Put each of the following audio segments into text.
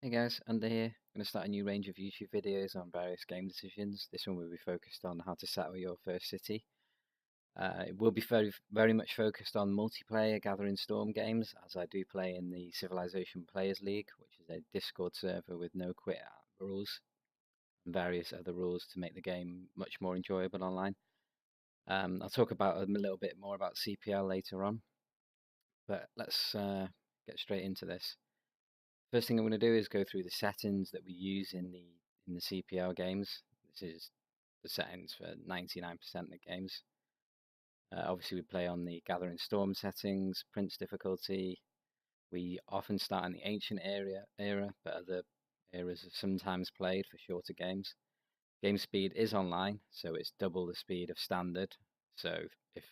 Hey guys, Under here. I'm going to start a new range of YouTube videos on various game decisions. This one will be focused on how to settle your first city. It will be very much focused on multiplayer Gathering Storm games, as I do play in the Civilization Players League, which is a Discord server with no quit rules and various other rules to make the game much more enjoyable online. I'll talk about a little bit more about CPL later on, but let's get straight into this. First thing I'm going to do is go through the settings that we use in the CPL games. This is the settings for 99% of the games. Obviously, we play on the Gathering Storm settings, Prince difficulty. We often start in the Ancient era, but other eras are sometimes played for shorter games. Game speed is online, so it's double the speed of standard. So if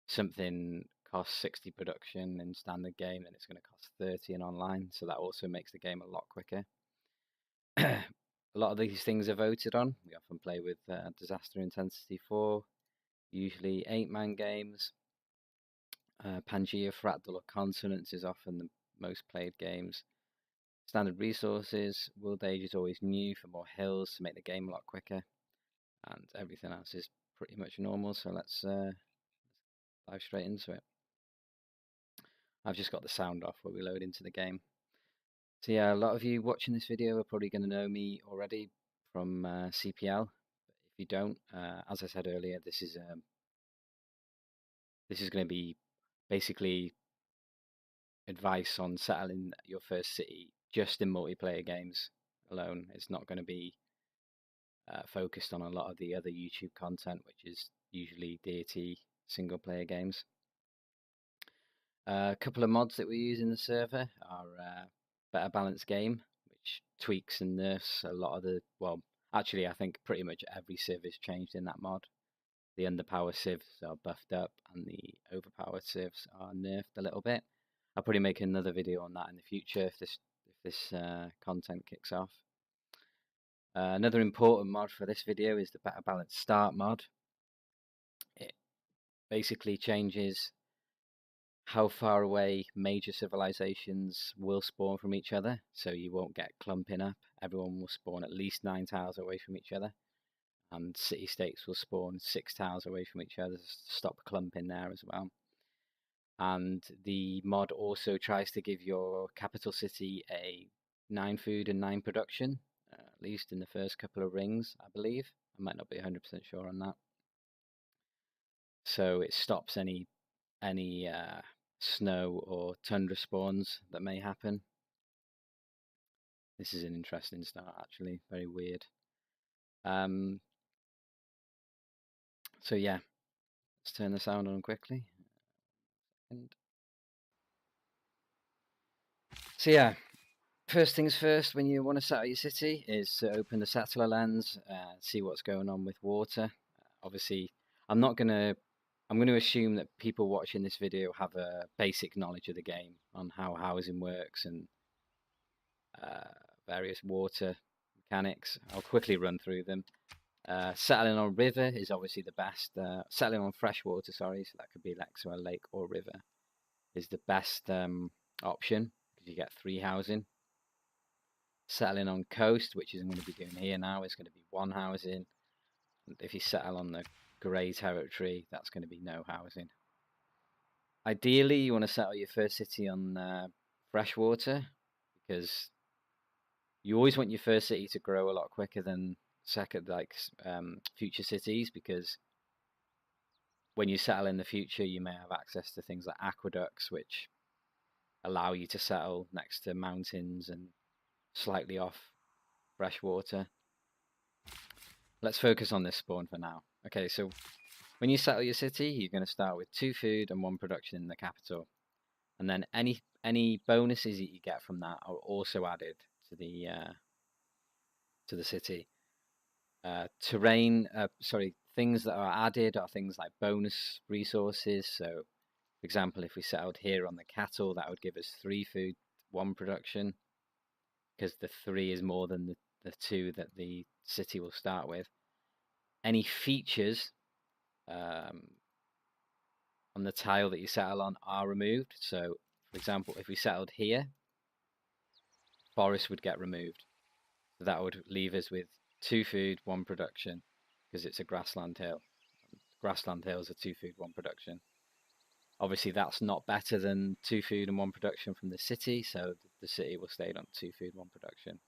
something costs 60 production in standard game, then it's going to cost 30 in online. So that also makes the game a lot quicker. A lot of these things are voted on. We often play with Disaster Intensity 4, usually 8-man games. Pangea, Fractal, or Consonance is often the most played games. Standard resources, World Age is always new for more hills to make the game a lot quicker. And everything else is pretty much normal, so let's dive straight into it. I've just got the sound off while we load into the game. So yeah, a lot of you watching this video are probably going to know me already from CPL. But if you don't, as I said earlier, this is going to be basically advice on settling your first city just in multiplayer games alone. It's not going to be focused on a lot of the other YouTube content, which is usually deity single player games. A couple of mods that we use in the server are Better Balanced Game, which tweaks and nerfs a lot of the, well, actually I think pretty much every civ is changed in that mod. The underpower civs are buffed up and the overpowered civs are nerfed a little bit. I'll probably make another video on that in the future if this content kicks off. Another important mod for this video is the Better Balanced Start mod. It basically changes how far away major civilizations will spawn from each other, so you won't get clumping up. Everyone will spawn at least 9 tiles away from each other, and city-states will spawn 6 tiles away from each other to stop clumping there as well. And the mod also tries to give your capital city a 9 food and 9 production, at least in the first couple of rings, I believe. I might not be 100% sure on that. So it stops any snow or tundra spawns that may happen. This is an interesting start, actually, very weird. So yeah, let's turn the sound on quickly. So yeah, first things first, when you want to settle your city, is to open the settler lens, see what's going on with water. Obviously, I'm going to assume that people watching this video have a basic knowledge of the game on how housing works and various water mechanics. I'll quickly run through them. Settling on river is obviously the best. Settling on fresh water, sorry, so that could be a lake or river, is the best option because you get 3 housing. Settling on coast, which is I'm going to be doing here now, is going to be 1 housing. And if you settle on the grey territory, that's going to be no housing. Ideally, you want to settle your first city on freshwater because you always want your first city to grow a lot quicker than future cities, because when you settle in the future, you may have access to things like aqueducts, which allow you to settle next to mountains and slightly off fresh water. Let's focus on this spawn for now. Okay, so when you settle your city, you're going to start with 2 food and 1 production in the capital, and then any bonuses that you get from that are also added to the city. Things that are added are things like bonus resources. So, for example, if we settled here on the cattle, that would give us 3 food, 1 production, because the 3 is more than the 2 that the city will start with. Any features on the tile that you settle on are removed. So, for example, if we settled here, forest would get removed. So that would leave us with 2 food, 1 production, because it's a grassland hill. Grassland hills are 2 food, 1 production. Obviously, that's not better than 2 food and 1 production from the city, so the city will stay on 2 food, 1 production.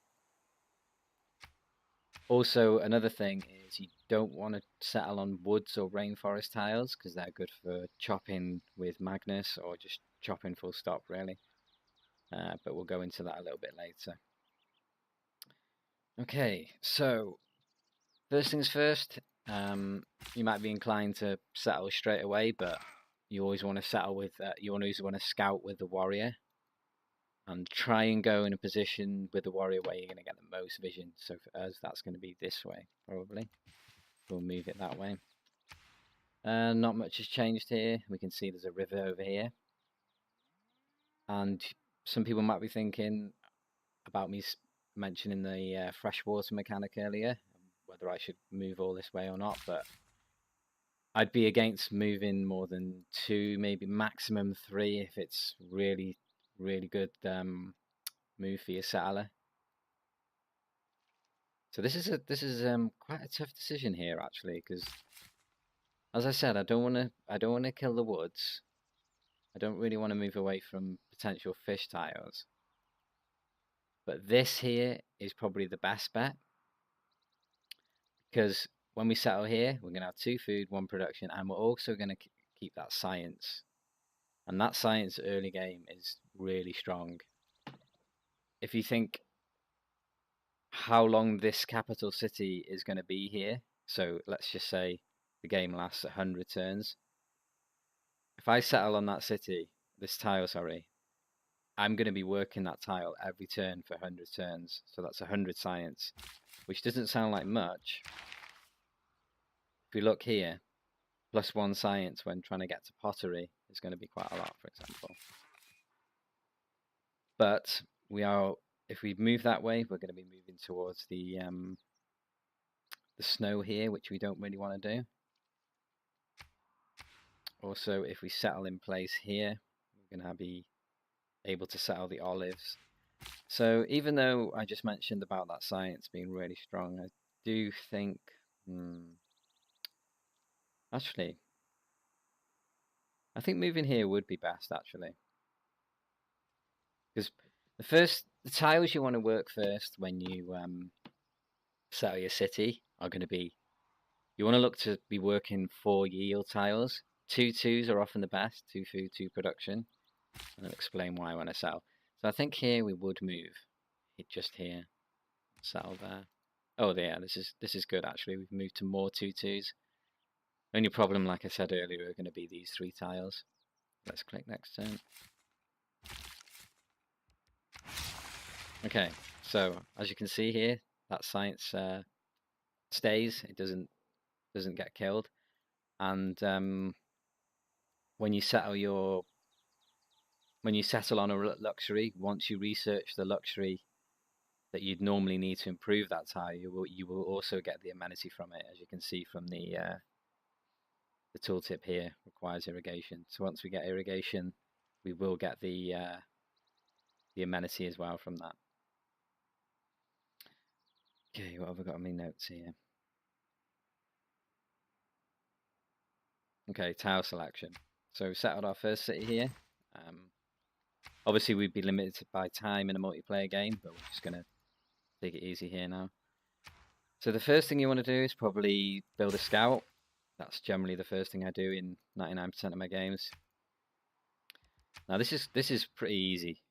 Also, another thing is you don't want to settle on woods or rainforest tiles because they're good for chopping with Magnus or just chopping full stop, really. But we'll go into that a little bit later. Okay, so first things first, you might be inclined to settle straight away, but you always want to settle with, you always want to scout with the warrior and try and go in a position with the warrior where you're going to get the most vision. So for us, that's going to be this way, probably. We'll move it that way. Not much has changed here. We can see there's a river over here. And some people might be thinking about me mentioning the freshwater mechanic earlier, whether I should move all this way or not, but I'd be against moving more than 2, maybe maximum 3 if it's really, really good move for your settler. So this is quite a tough decision here actually, because as I said, I don't want to kill the woods. I don't really want to move away from potential fish tiles. But this here is probably the best bet, because when we settle here, we're going to have 2 food, 1 production, and we're also going to keep that science. And that science early game is really strong. If you think how long this capital city is going to be here, so let's just say the game lasts 100 turns. If I settle on that city, this tile, sorry, I'm going to be working that tile every turn for 100 turns. So that's 100 science, which doesn't sound like much. If we look here, +1 science when trying to get to pottery is going to be quite a lot, for example. But if we move that way, we're going to be moving towards the snow here, which we don't really want to do. Also, if we settle in place here, we're going to be able to settle the olives. So even though I just mentioned about that science being really strong, I do think, actually, I think moving here would be best, actually. Because the tiles you want to work first when you settle your city are going to be, you want to look to be working 4 yield tiles. 2 2s are often the best, 2 food, 2 production. And I'll explain why when I settle. So I think here we would move it just here, settle there. Oh yeah, this is good actually. We've moved to more 2 2s. Only problem, like I said earlier, are going to be these 3 tiles. Let's click next turn. Okay, so as you can see here, that science stays. It doesn't get killed. And when you settle on a luxury, once you research the luxury that you'd normally need to improve that tile, you will also get the amenity from it, as you can see from the tooltip here. Requires irrigation. So once we get irrigation, we will get the amenity as well from that. Okay, what have I got on my notes here? Okay, tile selection. So we settled our first city here. Obviously, we'd be limited by time in a multiplayer game, but we're just going to take it easy here now. So the first thing you want to do is probably build a scout. That's generally the first thing I do in 99% of my games. Now this is pretty easy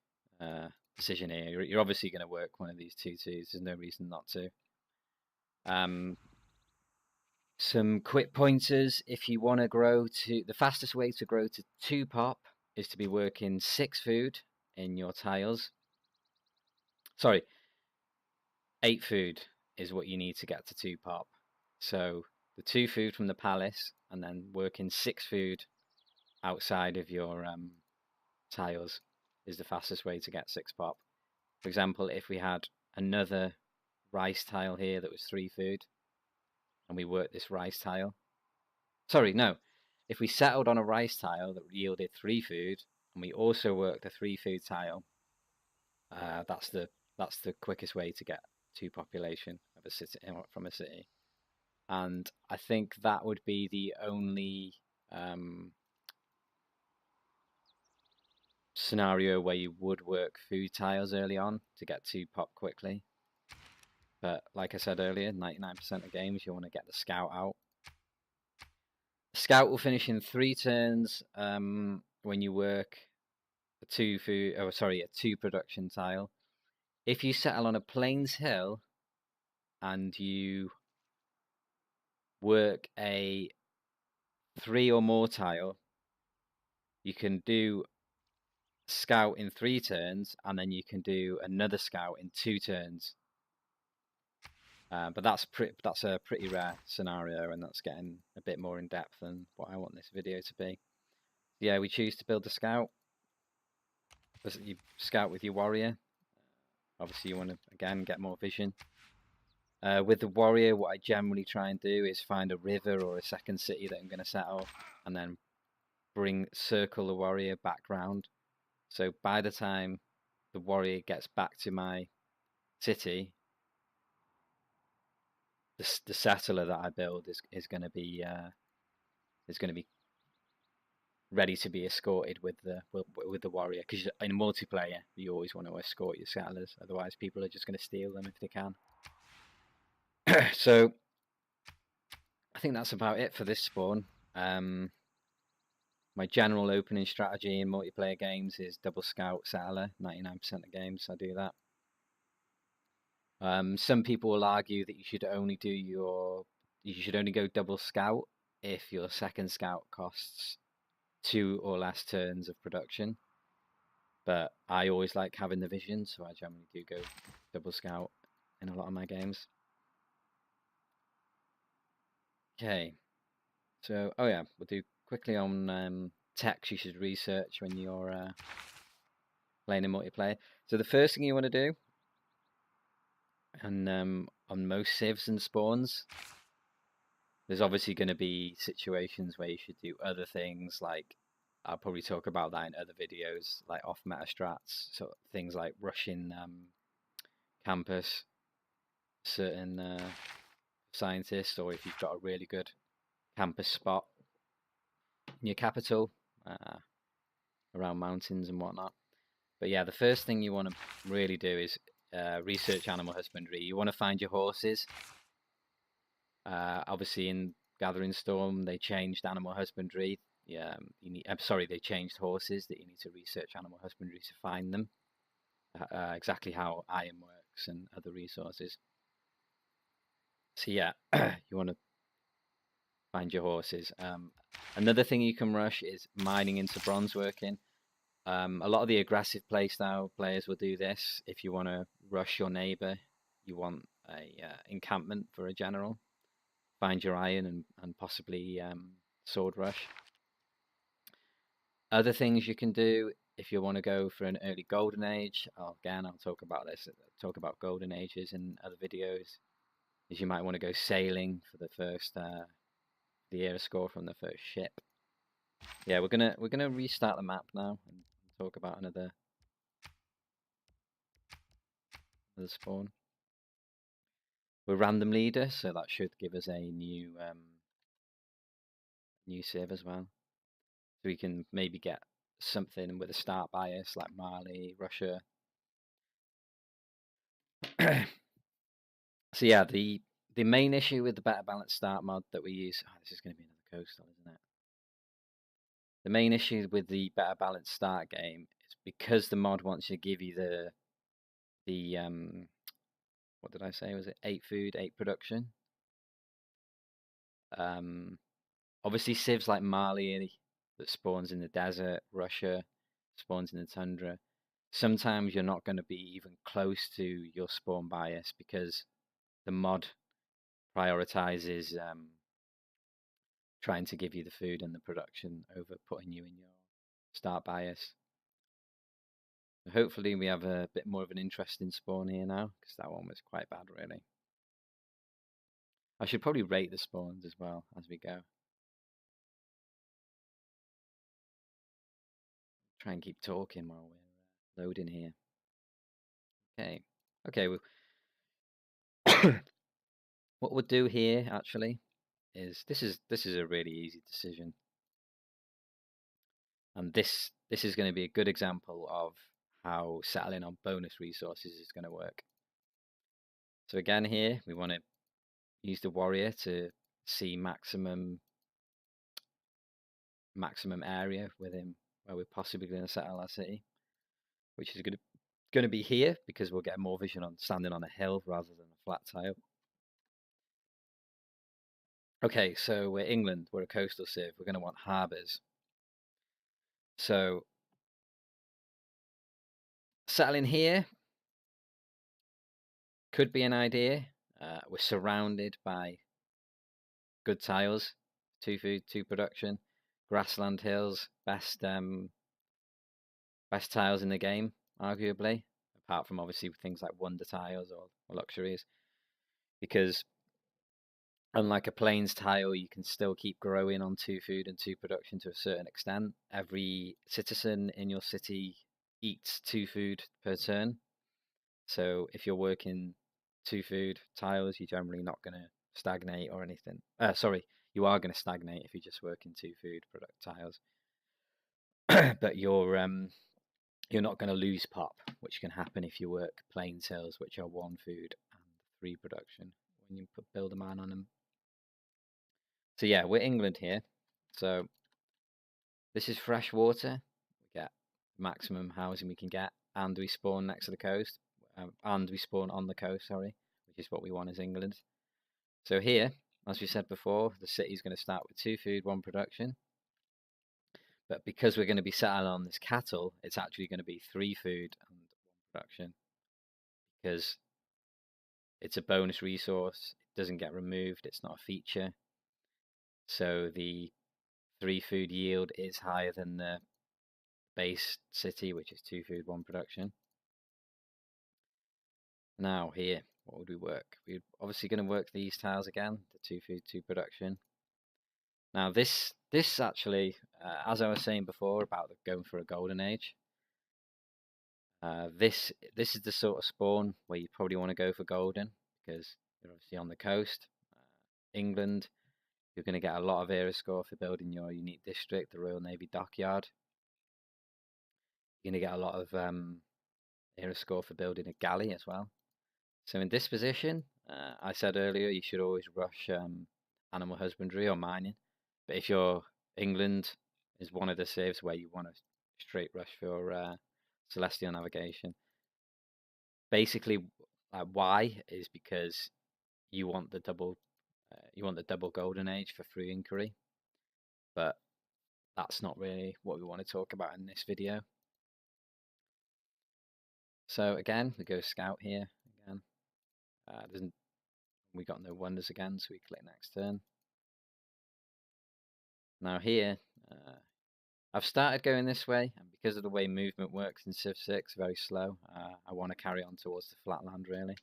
decision here. You're obviously going to work one of these 2 2s. There's no reason not to. Some quick pointers: if you want to grow to, the fastest way to grow to 2 pop is to be working 6 food in your tiles. Sorry, 8 food is what you need to get to 2 pop. So the 2 food from the palace, and then working 6 food outside of your tiles is the fastest way to get 6 pop. For example, if we had another rice tile here that was 3 food, and we worked this rice tile. Sorry, no. If we settled on a rice tile that yielded 3 food, and we also worked a 3 food tile, that's the That's the quickest way to get to population of a city from a city. And I think that would be the only scenario where you would work food tiles early on to get to pop quickly. But like I said earlier, 99% of games you want to get the scout out. The scout will finish in 3 turns when you work a 2 production tile. If you settle on a plains hill and you work a 3 or more tile, you can do scout in 3 turns, and then you can do another scout in 2 turns. But that's a pretty rare scenario, and that's getting a bit more in depth than what I want this video to be. Yeah, we choose to build a scout. You scout with your warrior. Obviously, you want to again get more vision. With the warrior, what I generally try and do is find a river or a second city that I'm going to settle, and then circle the warrior back round. So by the time the warrior gets back to my city, the settler that I build is going to be ready to be escorted with the warrior. Because in multiplayer, you always want to escort your settlers, otherwise people are just going to steal them if they can. So I think that's about it for this spawn. My general opening strategy in multiplayer games is double scout settler. 99% of games I do that. Some people will argue that you should only go double scout if your second scout costs 2 or less turns of production. But I always like having the vision, so I generally do go double scout in a lot of my games. Okay, so oh yeah, we'll do quickly on techs you should research when you're playing in multiplayer. So the first thing you want to do, and on most civs and spawns, there's obviously going to be situations where you should do other things, like I'll probably talk about that in other videos, like off meta strats, so things like rushing campus, certain scientists, or if you've got a really good campus spot in your capital, around mountains and whatnot. But yeah, the first thing you want to really do is research animal husbandry. You want to find your horses. Obviously, in Gathering Storm, they changed animal husbandry. Yeah, they changed horses that you need to research animal husbandry to find them. Exactly how iron works and other resources. So yeah, you want to find your horses. Another thing you can rush is mining into bronze working. A lot of the aggressive playstyle players will do this. If you want to rush your neighbor, you want a encampment for a general. Find your iron and possibly sword rush. Other things you can do if you want to go for an early golden age. Again, I'll talk about this. Talk about golden ages in other videos. Is you might want to go sailing for the first the era score from the first ship. Yeah, we're gonna restart the map now and talk about another spawn. We're random leader, so that should give us a new civ as well. So we can maybe get something with a start bias like Mali, Russia. So yeah, the main issue with the better balanced start mod that we use. Oh, this is going to be another coastal, isn't it? The main issue with the better balanced start game is because the mod wants to give you the what did I say? Was it 8 food, 8 production? Obviously civs like Mali that spawns in the desert, Russia spawns in the tundra. Sometimes you're not going to be even close to your spawn bias because the mod prioritizes trying to give you the food and the production over putting you in your start bias. Hopefully we have a bit more of an interesting spawn here now, because that one was quite bad really. I should probably rate the spawns as well as we go. Try and keep talking while we're loading here. Okay. Okay, what we'll do here actually is this is a really easy decision, and this is going to be a good example of how settling on bonus resources is going to work. So again here we want to use the warrior to see maximum area within where we're possibly going to settle our city, which is going to be here because we'll get more vision on standing on a hill rather than a flat tile. Okay, so we're England, we're a coastal civ, we're going to want harbours. So settling here could be an idea. We're surrounded by good tiles, 2 food, 2 production, grassland hills, best tiles in the game, arguably, apart from obviously things like wonder tiles or luxuries, because unlike a plains tile, you can still keep growing on 2 food and 2 production to a certain extent. Every citizen in your city eats 2 food per turn. So if you're working 2 food tiles, you're generally not going to stagnate or anything. Sorry, you are going to stagnate if you're just working 2 food product tiles. But you're not going to lose pop, which can happen if you work plain tails, which are 1 food and 3 production when you build a man on them. So yeah, we're England here. So this is fresh water. We get maximum housing we can get, and we spawn next to the coast, and we spawn on the coast, sorry, which is what we want as England. So here, as we said before, the city's going to start with 2 food, 1 production. But because we're going to be settling on this cattle, it's actually going to be 3 food and 1 production, because it's a bonus resource. It doesn't get removed. It's not a feature. So the 3 food yield is higher than the base city, which is 2 food, 1 production. Now here, what would we work? We're obviously going to work these tiles again, the 2 food, 2 production. Now this actually, as I was saying before about going for a golden age, this is the sort of spawn where you probably want to go for golden, because you're obviously on the coast. England, you're going to get a lot of era score for building your unique district, the Royal Navy Dockyard. You're going to get a lot of era score for building a galley as well. So in this position, I said earlier you should always rush animal husbandry or mining. But if you're England, is one of the saves where you want to straight rush for celestial navigation. Basically, why is because you want the double golden age for free inquiry, but that's not really what we want to talk about in this video. So again, we go scout here again. We got no wonders again, so we click next turn. Now here, I've started going this way, and because of the way movement works in Civ 6, very slow, I want to carry on towards the flatland really.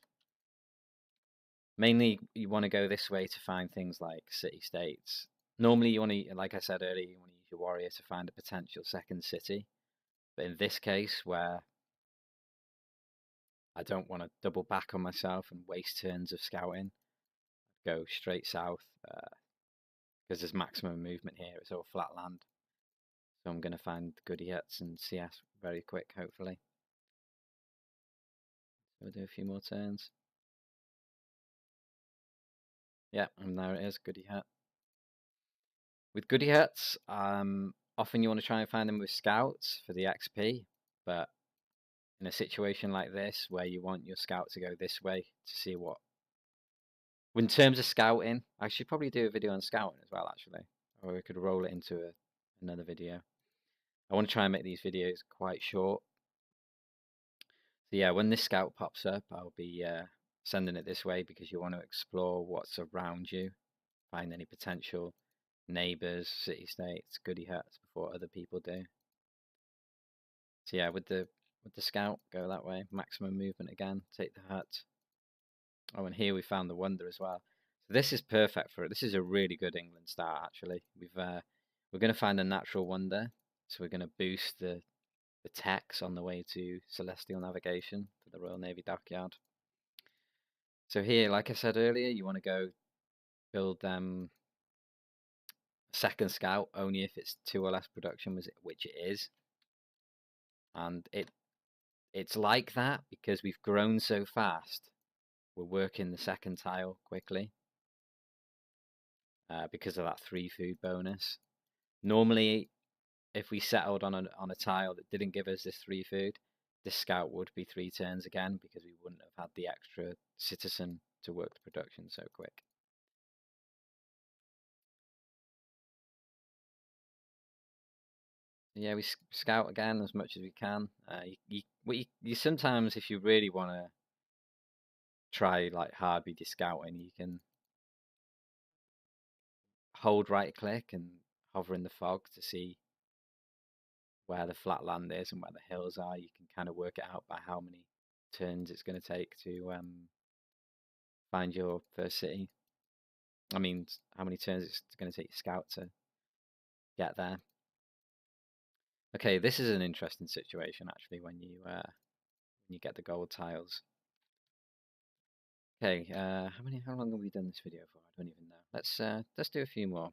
Mainly, you want to go this way to find things like city-states. Normally, you want to, like I said earlier, you want to use your warrior to find a potential second city. But in this case, where I don't want to double back on myself and waste turns of scouting, I'd go straight south, because there's maximum movement here. It's all flat land. So I'm going to find goodie huts and CS very quick, hopefully. So we'll do a few more turns. Yeah, and there it is, goodie hut. With goodie huts, often you want to try and find them with scouts for the XP, but in a situation like this where you want your scout to go this way to see what. In terms of scouting, I should probably do a video on scouting as well, actually, or we could roll it into another video. I want to try and make these videos quite short. So yeah, when this scout pops up, I'll be sending it this way because you want to explore what's around you, find any potential neighbors, city-states, goodie huts before other people do. So yeah, with the scout, go that way. Maximum movement again. Take the hut. Oh, and here we found the wonder as well. So this is perfect for it. This is a really good England start actually. We're going to find a natural wonder, so we're going to boost the techs on the way to celestial navigation for the Royal Navy Dockyard. So here, like I said earlier, you want to go build second scout only if it's 2 or less production, which it is, and it's like that because we've grown so fast. We're working the second tile quickly because of that 3 food bonus. Normally, if we settled on a tile that didn't give us this 3 food, this scout would be 3 turns again because we wouldn't have had the extra citizen to work the production so quick. Yeah, we scout again as much as we can. You sometimes, if you really want to try like hard with your scouting, you can hold right click and hover in the fog to see where the flat land is and where the hills are. You can kind of work it out by how many turns it's going to take to find your first city. I mean, how many turns it's going to take your scout to get there. Okay, this is an interesting situation actually when you get the gold tiles. Okay, how long have we done this video for? I don't even know. Let's do a few more.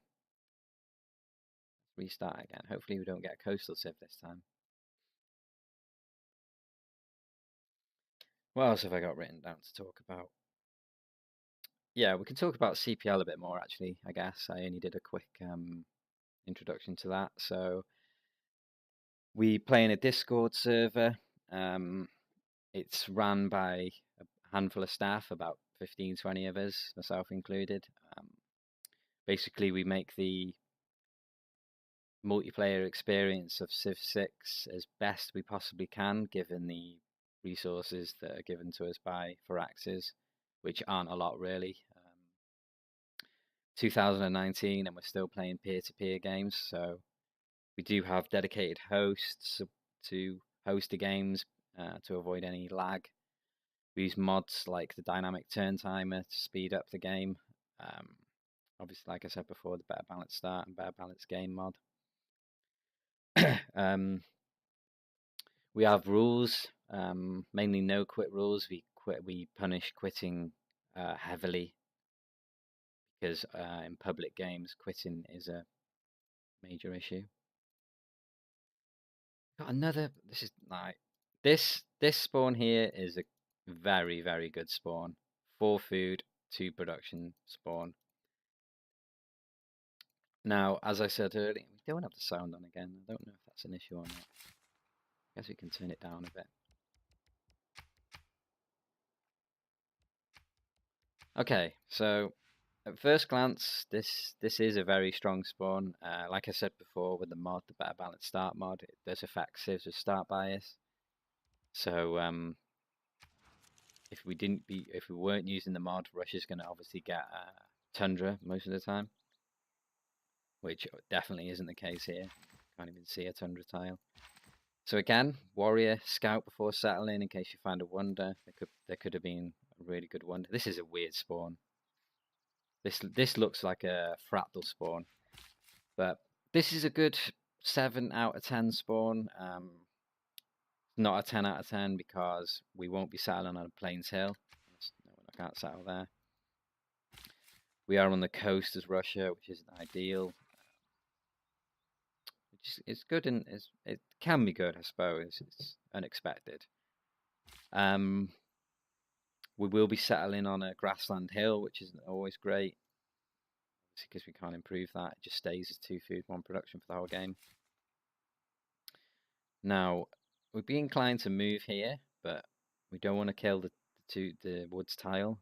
Restart again. Hopefully we don't get a coastal civ this time. What else have I got written down to talk about? Yeah, we can talk about CPL a bit more actually, I guess. I only did a quick introduction to that. So we play in a Discord server. It's run by a handful of staff, about 15, 20 of us, myself included. Basically, we make the multiplayer experience of Civ 6 as best we possibly can, given the resources that are given to us by Firaxis, which aren't a lot really. 2019 and we're still playing peer-to-peer games, so we do have dedicated hosts to host the games to avoid any lag. We use mods like the dynamic turn timer to speed up the game. Obviously, like I said before, the better balanced start and better balanced game mod. We have rules, mainly no quit rules. We punish quitting heavily because in public games quitting is a major issue. Got another. This is like this spawn here is a very, very good spawn. 4 food, 2 production spawn. Now, as I said earlier, we don't have the sound on again. I don't know if that's an issue or not. I guess we can turn it down a bit. Okay, so at first glance, this is a very strong spawn. Like I said before, with the mod, the better balanced start mod, it does affect civs with start bias. So if we weren't using the mod, Russia's going to obviously get Tundra most of the time, which definitely isn't the case here. Can't even see a Tundra tile. So again, warrior scout before settling in case you find a wonder. There could have been a really good wonder. This is a weird spawn. This looks like a fractal spawn, but this is a good 7 out of 10 spawn. Not a 10 out of 10 because we won't be settling on a plains hill. No, I can't settle there. We are on the coast as Russia, which isn't ideal. It's good and it can be good, I suppose. It's unexpected. We will be settling on a grassland hill, which isn't always great because we can't improve that. It just stays as 2 food, 1 production for the whole game. Now, we'd be inclined to move here, but we don't want to kill the woods tile,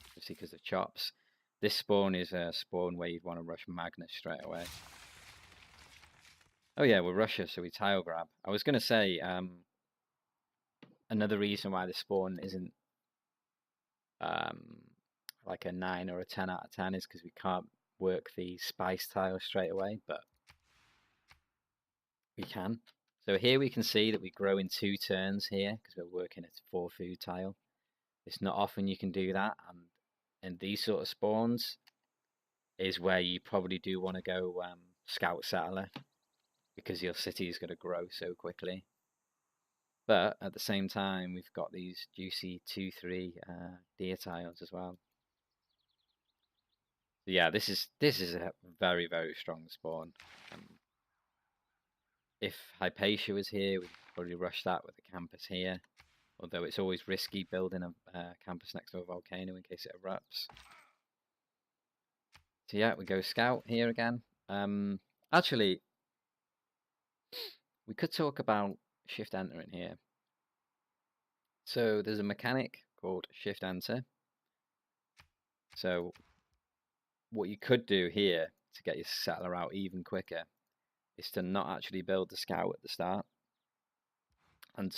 obviously because of chops. This spawn is a spawn where you'd want to rush Magnus straight away. Oh yeah, we're Russia, so we tile grab. I was going to say, another reason why the spawn isn't like a 9 or a 10 out of 10 is because we can't work the spice tile straight away, but we can. So here we can see that we grow in 2 turns here because we're working a 4 food tile. It's not often you can do that, and these sort of spawns is where you probably do want to go scout settler because your city is going to grow so quickly. But at the same time, we've got these juicy 2-3 deer tiles as well. So yeah, this is a very, very strong spawn. If Hypatia was here, we'd probably rush that with the campus here. Although it's always risky building a campus next to a volcano in case it erupts. So yeah, we go scout here again. Actually, we could talk about shift enter in here. So there's a mechanic called shift enter. So what you could do here to get your settler out even quicker is to not actually build the scout at the start, and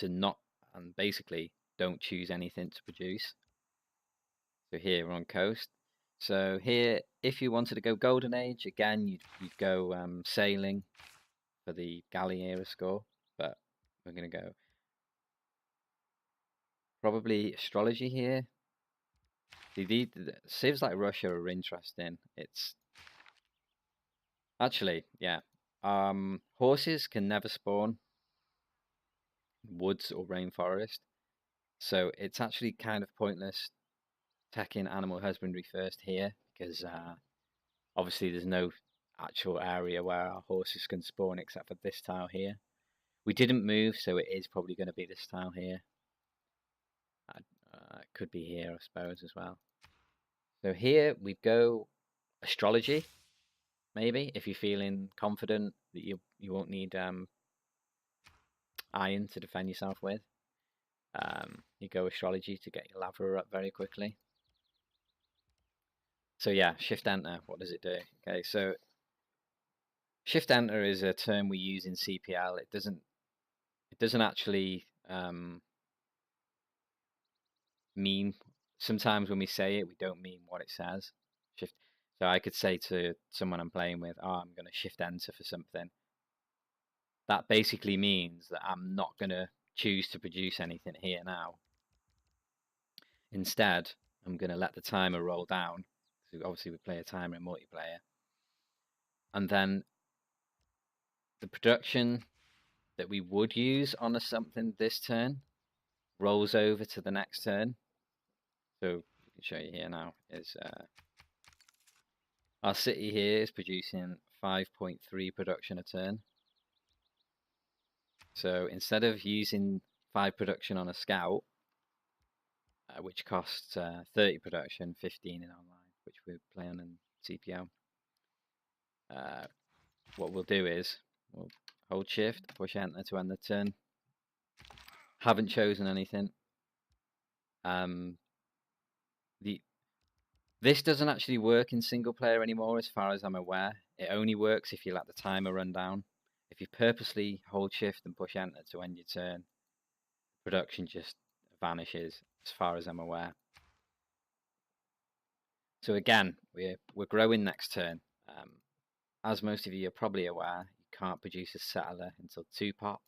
basically don't choose anything to produce. So here we're on coast. So here, if you wanted to go golden age again, you'd go sailing for the galley era score, but we're gonna go probably astrology here. The civs like Russia are interesting. It's actually, yeah. Horses can never spawn woods or rainforest, so it's actually kind of pointless teching animal husbandry first here because obviously there's no actual area where our horses can spawn except for this tile here. We didn't move, so it is probably going to be this tile here. It could be here, I suppose, as well. So here we go astrology, maybe, if you're feeling confident that you won't need iron to defend yourself with. You go astrology to get your lava up very quickly. So yeah, shift enter, what does it do? Okay, so shift enter is a term we use in CPL. It doesn't actually mean, sometimes when we say it, we don't mean what it says. Shift. So I could say to someone I'm playing with, oh, I'm going to shift enter for something. That basically means that I'm not going to choose to produce anything here now. Instead, I'm going to let the timer roll down. So obviously we play a timer in multiplayer. And then the production that we would use on something this turn rolls over to the next turn. So I can show you here now is our city here is producing 5.3 production a turn. So instead of using 5 production on a scout, which costs 30 production, 15 in online, which we play on in CPL, what we'll do is we'll hold shift, push enter to end the turn. Haven't chosen anything. This doesn't actually work in single player anymore, as far as I'm aware. It only works if you let the timer run down. If you purposely hold shift and push enter to end your turn, production just vanishes, as far as I'm aware. So again, we're growing next turn. As most of you are probably aware, you can't produce a settler until 2 pop.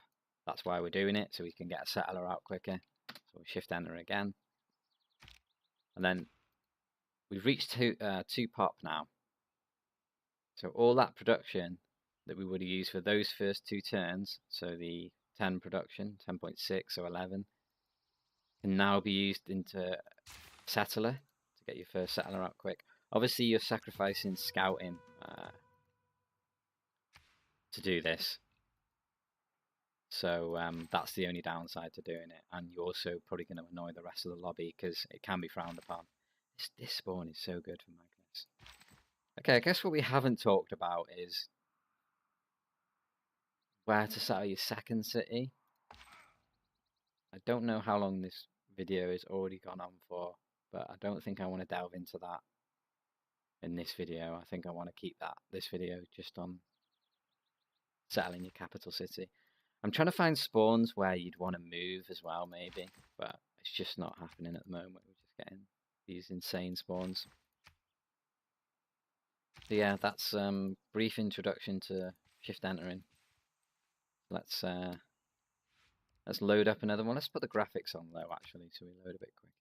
That's why we're doing it, so we can get a settler out quicker. So we'll shift enter again. And then we've reached 2 pop now. So all that production that we would have used for those first 2 turns, so the 10 production, 10.6 or 11, can now be used into settler to get your first settler out quick. Obviously you're sacrificing scouting to do this, so that's the only downside to doing it, and you're also probably going to annoy the rest of the lobby because it can be frowned upon. This spawn is so good for Magnus. Okay, I guess what we haven't talked about is where to settle your second city. I don't know how long this video has already gone on for, but I don't think I want to delve into that in this video. I think I want to keep this video just on settling your capital city. I'm trying to find spawns where you'd want to move as well, maybe, but it's just not happening at the moment. We're just getting these insane spawns. So yeah, that's brief introduction to shift entering. Let's load up another one. Let's put the graphics on though, actually, so we load a bit quicker.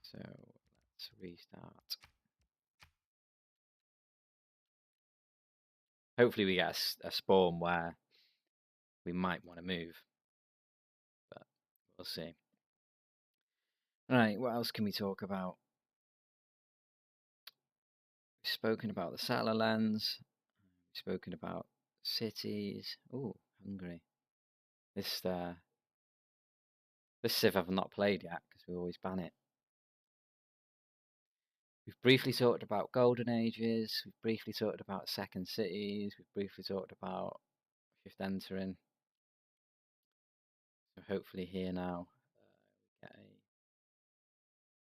So let's restart. hopefully we get a spawn where we might want to move, but we'll see. Right, what else can we talk about? We've spoken about the settler lens. We've spoken about cities. Oh, Hungary. This civ I've not played yet because we always ban it. We've briefly talked about golden ages. We've briefly talked about second cities. We've briefly talked about shift entering. So hopefully here now we get a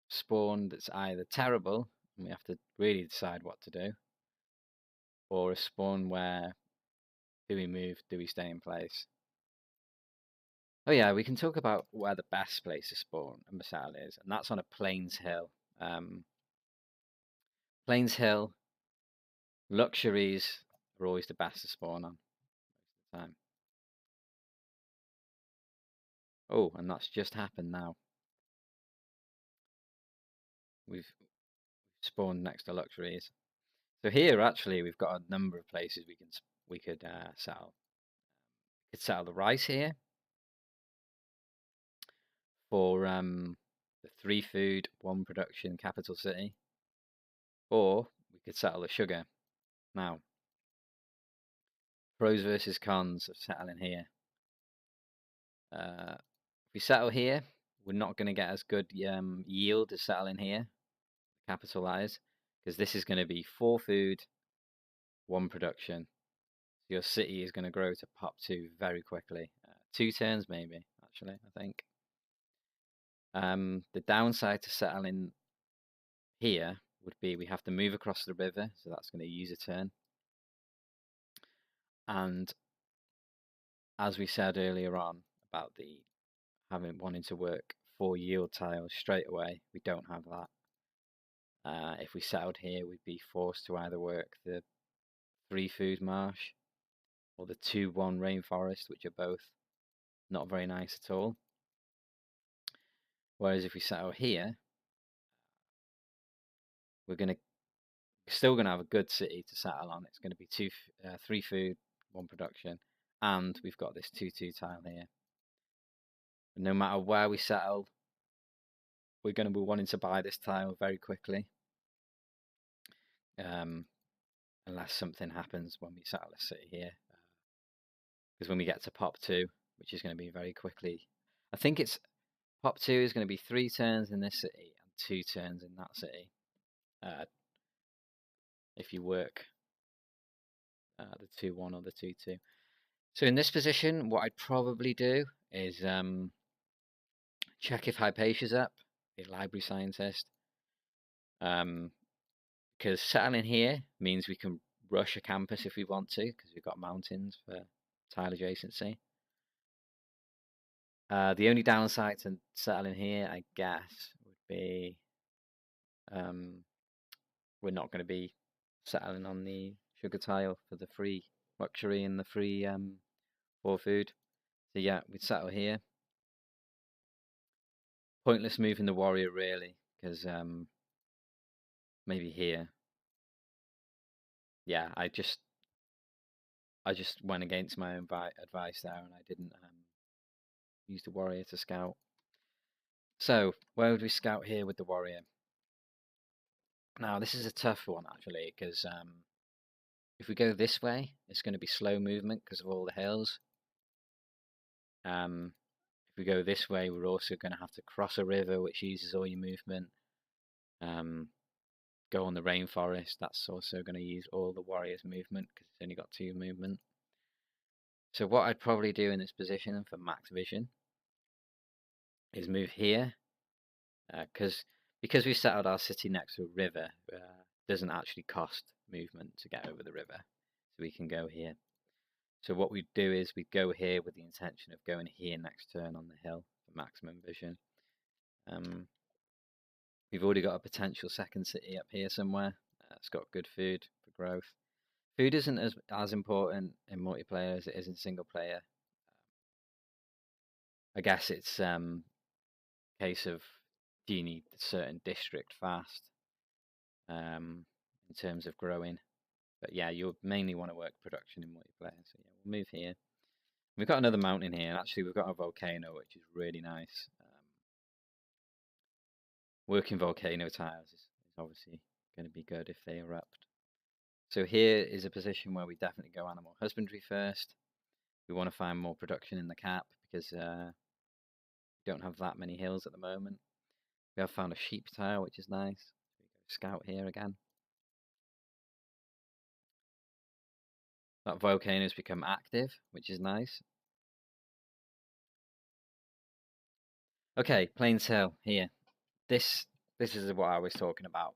spawn that's either terrible and we have to really decide what to do, or a spawn where do we move, do we stay in place? Oh yeah, we can talk about where the best place to spawn a Masal is, and that's on a Plains Hill. Plains Hill, luxuries are always the best to spawn on most of the time. Oh, and that's just happened now. We've spawned next to luxuries. So here, actually, we've got a number of places we could settle. We could settle the rice here for the 3 food, 1 production capital city, or we could settle the sugar. Now, pros versus cons of settling here. If we settle here, we're not going to get as good yield as settling here, capitalize, because this is going to be 4 food, 1 production. So your city is going to grow to pop 2 very quickly. 2 turns maybe, actually, I think. The downside to settling here would be we have to move across the river, so that's going to use a turn. And as we said earlier on about the wanting to work 4 yield tiles straight away, we don't have that. If we settled here, we'd be forced to either work the 3 food marsh or the 2-1 rainforest, which are both not very nice at all. Whereas if we settle here, we're still gonna have a good city to settle on. It's going to be 3 food, 1 production, and we've got this 2-2 tile here. And no matter where we settle, we're going to be wanting to buy this tile very quickly, unless something happens when we settle a city here. Because when we get to pop 2, which is going to be very quickly, I think it's pop 2 is going to be 3 turns in this city and 2 turns in that city. If you work the 2-1 or the 2-2. So in this position, what I'd probably do is check if Hypatia's up, a library scientist. Because settling here means we can rush a campus if we want to, because we've got mountains for tile adjacency. The only downside to settling here, I guess, would be we're not going to be settling on the sugar tile for the free luxury and the free 4 food. So yeah, we'd settle here. Pointless moving the warrior really, because maybe here. Yeah, I just went against my own advice there, and I didn't use the warrior to scout. So where would we scout here with the warrior? Now this is a tough one actually, because if we go this way, it's going to be slow movement because of all the hills. If we go this way, we're also going to have to cross a river, which uses all your movement. Go on the rainforest, that's also going to use all the warrior's movement because it's only got 2 movement. So what I'd probably do in this position for max vision is move here, because we settled our city next to a river, doesn't actually cost movement to get over the river, so we can go here. So what we'd do is we'd go here with the intention of going here next turn on the hill for maximum vision. We've already got a potential second city up here somewhere. It's got good food for growth. Food isn't as important in multiplayer as it is in single player. I guess it's case of, do you need a certain district fast in terms of growing? But yeah, you'll mainly want to work production in multiplayer. So yeah, we'll move here. We've got another mountain here, and actually we've got a volcano, which is really nice. Working volcano tiles is obviously going to be good if they erupt. So here is a position where we definitely go animal husbandry first. We want to find more production in the cap because we don't have that many hills at the moment. We have found a sheep tile, which is nice. So we go scout here again. That volcano has become active, which is nice. Okay, Plains Hill here. This is what I was talking about.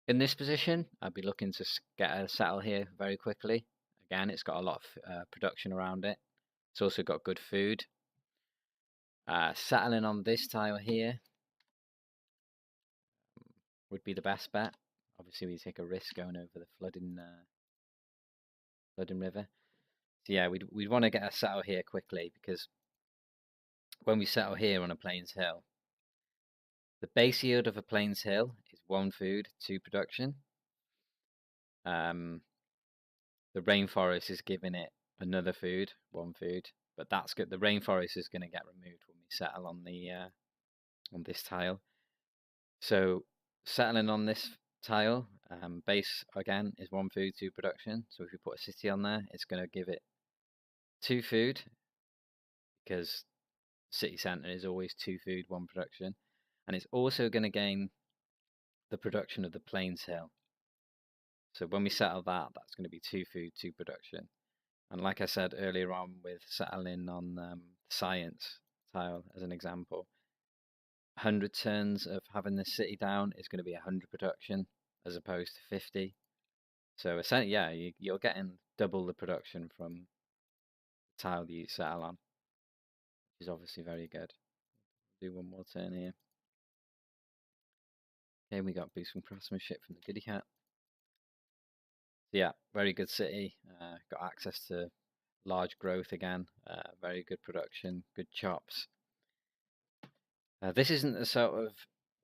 In this position, I'd be looking to get a settle here very quickly. Again, it's got a lot of production around it. It's also got good food. Settling on this tile here would be the best bet. Obviously, we take a risk going over the flooding river. So yeah, we'd want to get a settle here quickly because when we settle here on a Plains Hill, the base yield of a Plains Hill is 1 food, 2 production. The rainforest is giving it another food, 1 food, but that's good. The rainforest is going to get removed when we settle on the on this tile. So settling on this tile, base again is 1 food, 2 production. So if we put a city on there, it's going to give it 2 food because city centre is always 2 food, 1 production, and it's also going to gain the production of the Plains Hill. So when we settle that, that's going to be 2 food, 2 production. And like I said earlier on with settling on science tile as an example, 100 turns of having this city down is going to be 100 production as opposed to 50. So essentially, yeah, you're getting double the production from the tile that you settle on, which is obviously very good. Do one more turn here. Okay, we got boost from craftsmanship from the goody cat. So yeah, very good city. Got access to large growth again. Very good production, good chops. This isn't the sort of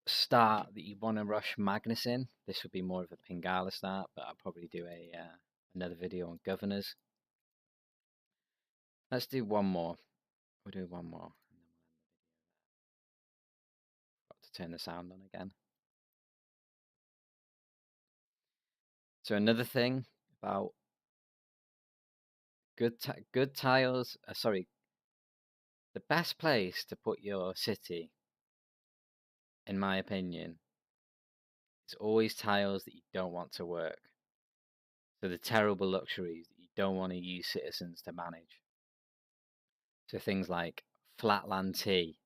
start that you want to rush Magnus in. This would be more of a Pingala start, but I'll probably do a another video on governors. Let's do one more. We'll do one more. Got to turn the sound on again. So another thing about good tiles. Sorry, the best place to put your city, in my opinion, is always tiles that you don't want to work. So the terrible luxuries that you don't want to use citizens to manage. So things like Flatland Tea,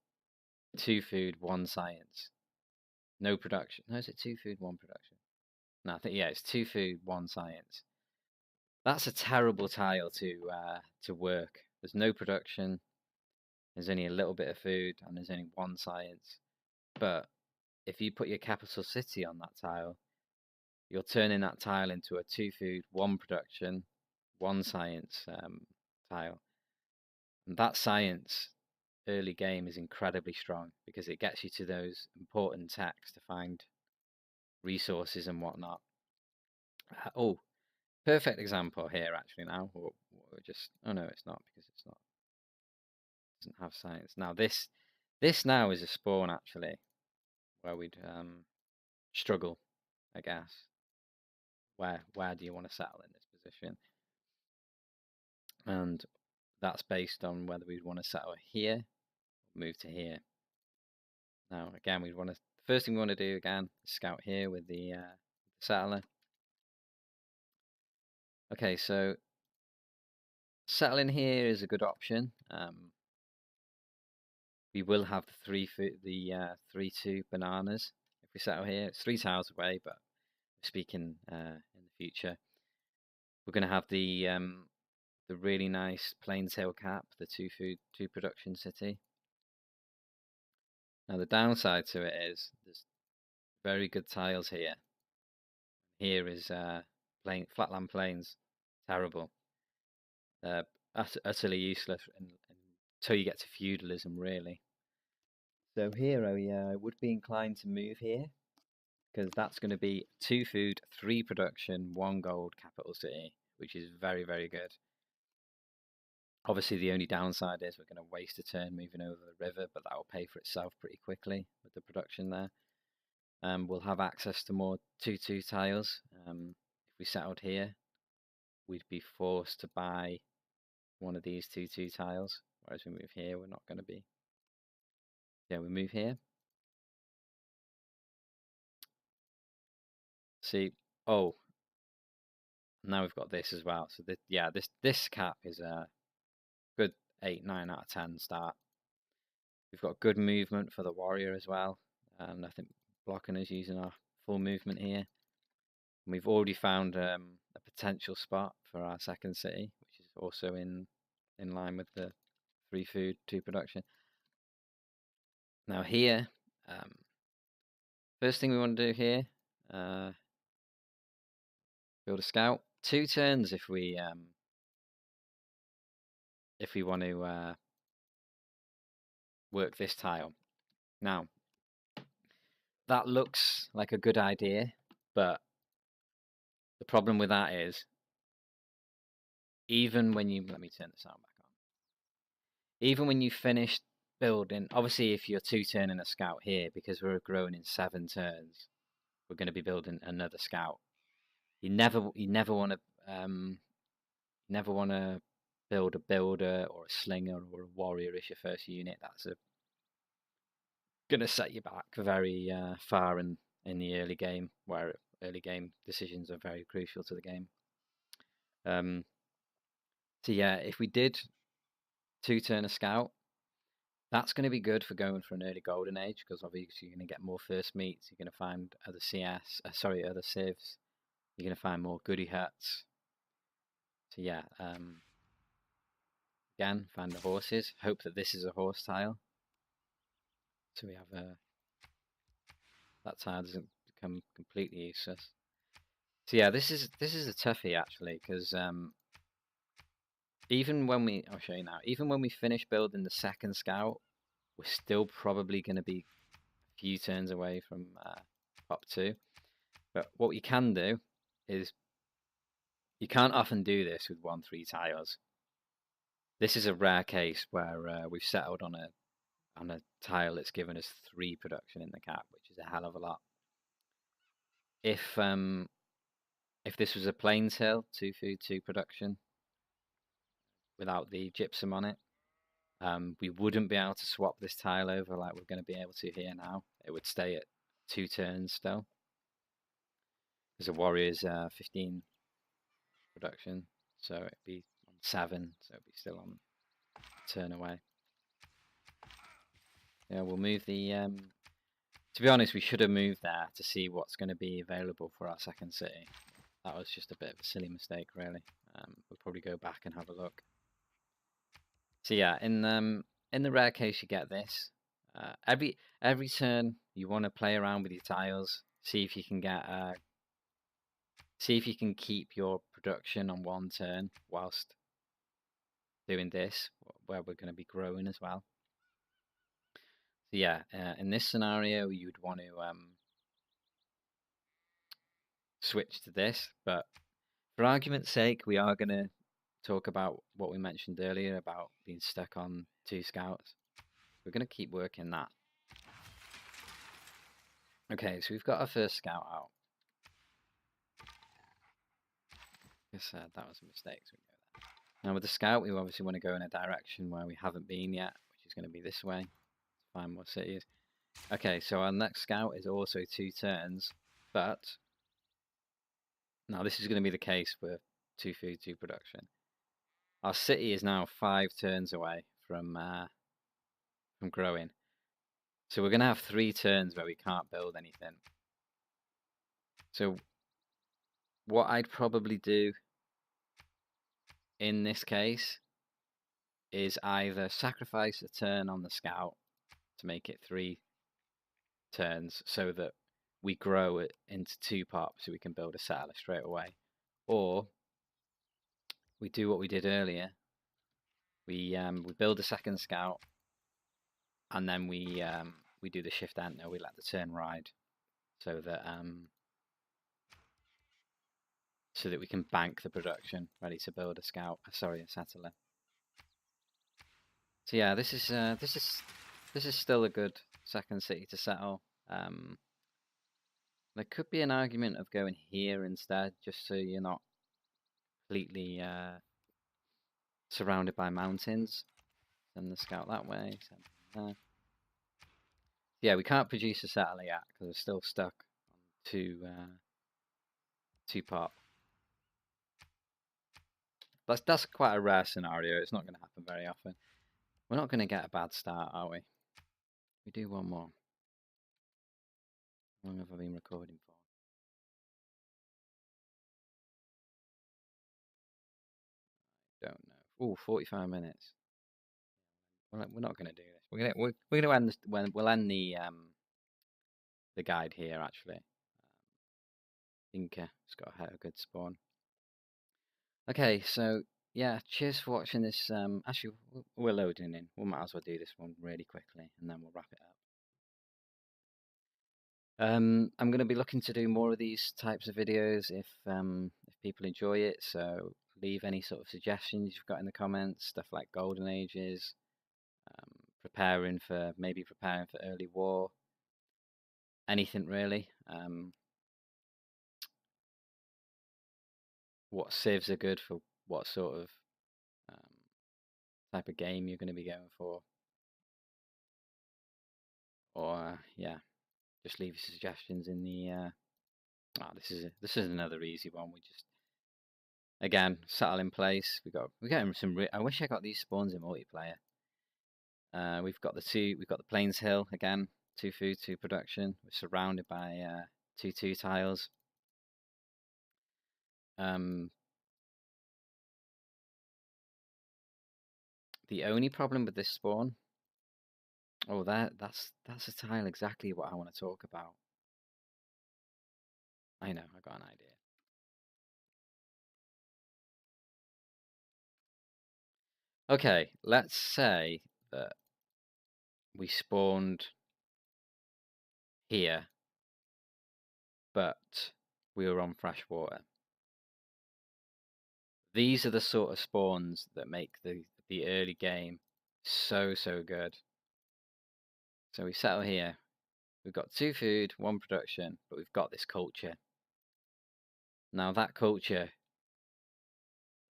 2 food, 1 science, no production. No, is it 2 food, 1 production? No, I think yeah, it's 2 food, 1 science. That's a terrible tile to work. There's no production. There's only a little bit of food, and there's only 1 science. But if you put your capital city on that tile, you're turning that tile into a 2 food, 1 production, 1 science tile. And that science early game is incredibly strong because it gets you to those important techs to find resources and whatnot. Oh, perfect example here actually now. We're just oh no, it's not because it's not doesn't have science. Now this now is a spawn actually where we'd struggle, I guess. Where do you want to settle in this position? And that's based on whether we'd want to settle here, move to here. Now again, we'd want to first thing we want to do again is scout here with the settler. Okay, so settling here is a good option. We will have the 3-2 bananas if we settle here. It's 3 tiles away, but speaking in the future, we're going to have the really nice Plains Hill cap, the 2 food, 2 production city. Now the downside to it is there's very good tiles here. Here is flatland plains, terrible, utterly useless until you get to feudalism, really. So here, I would be inclined to move here. because that's going to be 2 food, 3 production, 1 gold, capital city, which is very, very good. Obviously, the only downside is we're going to waste a turn moving over the river, but that will pay for itself pretty quickly with the production there. We'll have access to more 2-2 tiles. If we settled here, we'd be forced to buy one of these 2-2 tiles, whereas we move here, we're not going to be. Yeah, we move here. See, oh, now we've got this as well. So yeah, this cap is a good 8, 9 out of 10 start. We've got good movement for the warrior as well, and I think blocking is using our full movement here. And we've already found a potential spot for our second city, which is also in line with the 3 food, 2 production. Now here, first thing we want to do here, build a scout. 2 turns if we want to work this tile. Now, that looks like a good idea, but the problem with that is, even when you, let me turn the sound back on. Even when you finish building, obviously if you're 2 turning a scout here, because we're growing in 7 turns, we're going to be building another scout. You never want to build a builder or a slinger or a warrior as your first unit. That's going to set you back very far in the early game, where early game decisions are very crucial to the game. So yeah, if we did 2 turn a scout, that's going to be good for going for an early golden age, because obviously you're going to get more first meets. You're going to find other other civs. You're going to find more goody huts. So yeah, again, find the horses. Hope that this is a horse tile. So we have that tile doesn't become completely useless. So yeah, this is a toughie actually, because even when we, I'll show you now, even when we finish building the second scout, we're still probably going to be a few turns away from top 2. But what you can do is, you can't often do this with 1-3 tiles. This is a rare case where we've settled on a tile that's given us 3 production in the cap, which is a hell of a lot. If this was a plains hill, 2 food, 2 production, without the gypsum on it, we wouldn't be able to swap this tile over like we're going to be able to here now. It would stay at 2 turns still, because the warrior's 15 production, so it'd be on 7, so it'd be still on turn away. Yeah, we'll move the. To be honest, we should have moved there to see what's going to be available for our second city. That was just a bit of a silly mistake, really. We'll probably go back and have a look. So yeah, in the rare case you get this, every turn you want to play around with your tiles, see if you can get see if you can keep your production on 1 turn whilst doing this, where we're going to be growing as well. So yeah, in this scenario you'd want to switch to this, but for argument's sake we are going to talk about what we mentioned earlier about being stuck on 2 scouts. We're going to keep working that. Okay, so we've got our first scout out. I guess that was a mistake, so we go there. Now with the scout, we obviously want to go in a direction where we haven't been yet, which is going to be this way. Find more cities. Okay, so our next scout is also 2 turns, but now this is going to be the case for 2 food, 2 production. Our city is now 5 turns away from growing. So we're going to have 3 turns where we can't build anything. So what I'd probably do in this case is either sacrifice a turn on the scout to make it 3 turns so that we grow it into 2 pops so we can build a settler straight away, or we do what we did earlier. We build a second scout, and then we do the shift enter. We let the turn ride. so that we can bank the production ready to build a settler. So yeah, this is still a good second city to settle. There could be an argument of going here instead, just so you're not completely surrounded by mountains. Send the scout that way. Send them there. Yeah, we can't produce a settler yet because we're still stuck on two pop. That's quite a rare scenario. It's not going to happen very often. We're not going to get a bad start, are we? We do one more. How long have I been recording for? Don't know. 45 minutes. We're not going to do this. We're going to end this when we'll end the guide here. Actually, Inca has got a good spawn. Okay, so yeah, cheers for watching this. Actually, we're loading in. We might as well do this one really quickly, and then we'll wrap it up. I'm going to be looking to do more of these types of videos if people enjoy it. So leave any sort of suggestions you've got in the comments. Stuff like Golden Ages, preparing for early war, anything really. What civs are good for what sort of type of game you're going to be going for, or yeah, just leave your suggestions in the. This is another easy one. We just again settle in place. We got some. I wish I got these spawns in multiplayer. We've got the Plains Hill again. 2 food, 2 production. We're surrounded by 2 tiles. The only problem with this spawn. Oh, that's a tile exactly what I want to talk about. I know, I got an idea. Okay, let's say that we spawned here, but we were on fresh water. These are the sort of spawns that make the early game so good. So we settle here. We've got 2 food, 1 production, but we've got this culture. Now that culture,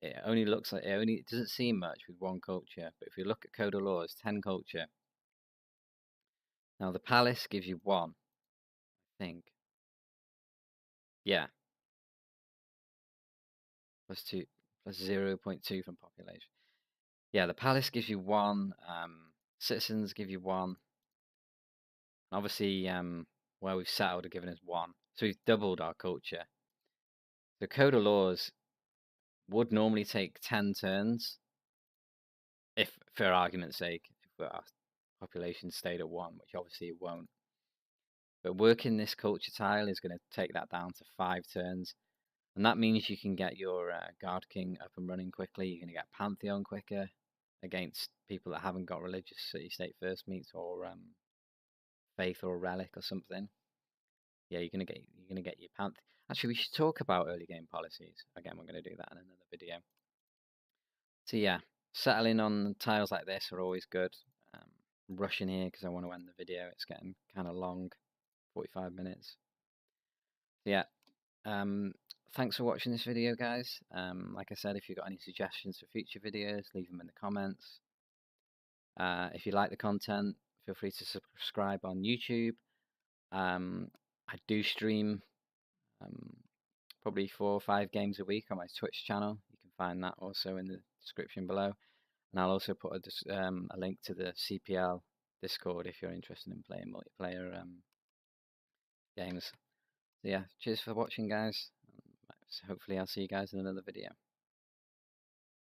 it doesn't seem much with 1 culture, but if you look at Code of Laws, 10 culture. Now the palace gives you 1, I think. Yeah. Plus 0.2 from population. Yeah, the palace gives you 1. Citizens give you 1. Obviously, where we've settled are giving us 1. So we've doubled our culture. The Code of Laws would normally take 10 turns, if, for argument's sake, if our population stayed at 1, which obviously it won't. But working this culture tile is going to take that down to 5 turns. And that means you can get your Guard King up and running quickly. You're going to get Pantheon quicker against people that haven't got religious city-state first meets or faith or relic or something. Yeah, you're gonna get your Pantheon. Actually, we should talk about early game policies. Again, we're going to do that in another video. So yeah, settling on tiles like this are always good. I'm rushing here because I want to end the video. It's getting kind of long, 45 minutes. So yeah, thanks for watching this video, guys. Like I said, if you've got any suggestions for future videos, leave them in the comments. If you like the content, feel free to subscribe on YouTube. I do stream probably 4 or 5 games a week on my Twitch channel. You can find that also in the description below. And I'll also put a link to the CPL Discord if you're interested in playing multiplayer games. So yeah, cheers for watching, guys. Hopefully I'll see you guys in another video.